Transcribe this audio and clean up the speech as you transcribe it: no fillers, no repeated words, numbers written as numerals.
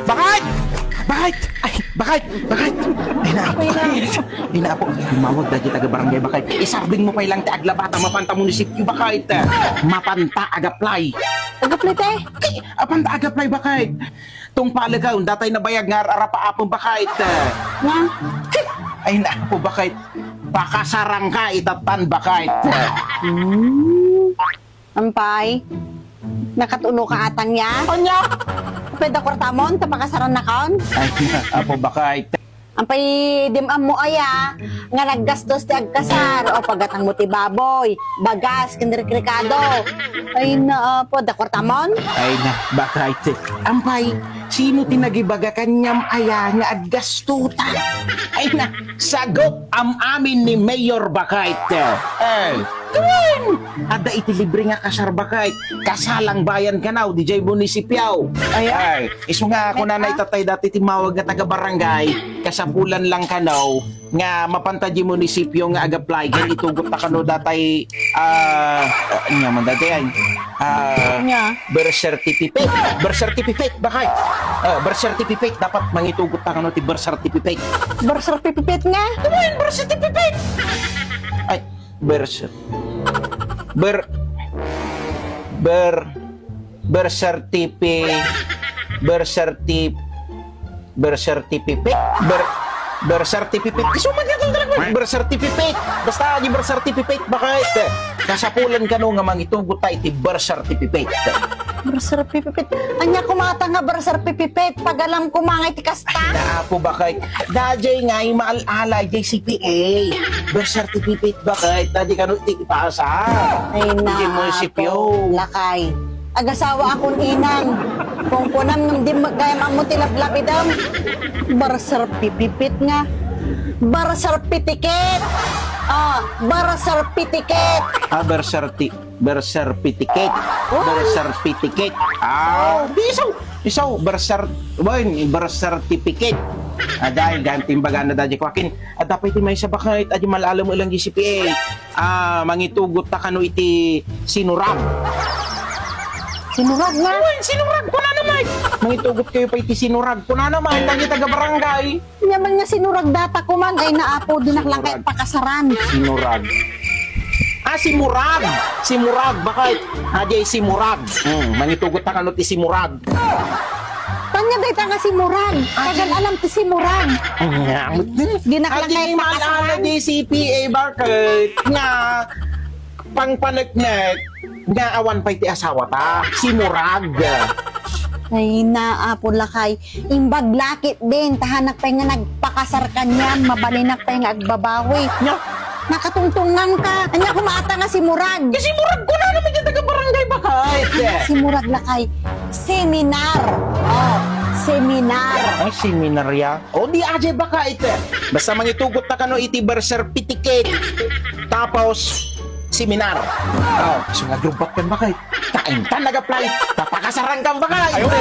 Bakit? Bakit? Ay, bakit? Bakit? Ay na po. Ay na po. Tumawag na dyan taga-barangay. Bakit? Isarbing mo pa ilang aglabata mapanta munisipyo. Bakit? Mapanta agaplay. Tagaplit eh. Apanta agaplay. Bakit? Tung palagaw, datay na bayag nga arapa apong bakit? Nga. Ay na po. Bakit? Pakasarang ka itatan. Bakit? Ampay. Nakatulo ka atang yan. Anya? Pwede kwartamon, tapakasaran na kaon. Ay na po. Bakit? Ampay dimam mo aya, nga naggastos ti agkasar, o pagatang mo ti baboy, bagas, kindirkrikado. Ay na po, da kwartamon. Ay na, bakit? Ampay, sino tinagibaga kanyam aya nga aggastuta? Ay na, sagot am amin ni Mayor Bakait. Ay, kawin! Ada iti libre nga kasar Bakait. Kasalang bayan ka na, di jay munisipyaw. Ay, iso nga ako na naitatay dati timawag nga taga-barangay. Kasapulan lang ka now, nga mapantadji munisipyo nga agaplay. Gan itugot na kano datay, nga man dati yan. Nya. Birth certificate. Birth certificate, bakit? Birth certificate, dapat mangitugot na kano ti birth certificate. Bersar pipipit nga. Tumayin, birth certificate! Ay, birth birth birth birth certificate birth certificate birth certificate birth certificate isuman ka talaga birth certificate basta di birth certificate bakit kasapulan ka no nga mangitugot tayo ti birth certificate. Bersar pipipit. Anya kumata nga bersar pipipit. Pagalam ko mga itikasta. Naapo bakit dajay nga yung maalala jay CPA birth certificate bakit dadi ka no ipasa Ay na di munisipyo. Lakay. Agasawa akong inang. Kung kunam nung di magkaya mo tilablabidam. Bersar pipipit nga. Bersar pitiket. Birth certificate. Birth certificate. Birth certificate. Birth certificate. Dahil ganting baga na dahil kwakin. Dapat iti may sabakit. Adi malala mo ilang GCPA. Mangitugot na kano iti sinurag. Sinurag nga. Sinurag ko na naman. Mangitugot kayo pa iti sinurag ko na naman. Dahil taga-barangay. Yaman nga sinurag data ko man ay naapo dinaklang kay pakasaran. Sinurag. Simurag. Simurag. Bakit? Ajay simurag. Mangitugot na kano ti simurag. Tanya day nga simurag. Kagan alam ti simurag. Dinaklang kay pakasaran. Di CPA bakit? Nga pangpanagnet nga awan pa iti asawa ta. Simurag. Ay naapo lakay. Imbag lakit din. Tahanak pa nga nagpakasar kanyan. Mabalinak pa nga agbabawi. Nya? Nakatungtungan ka. Anya kumata nga simurag. Kasi murag ko na naman yung taga-barangay bakit? Simurag lakay. Seminar. Seminar. Ay, seminarya? O di aje bakit? Basta mangitugot na kano iti birth certificate. Tapos, seminar. So nagrubat kan bakit? Kain ka nag-apply. Tapakasarang kang bakit? Ayun.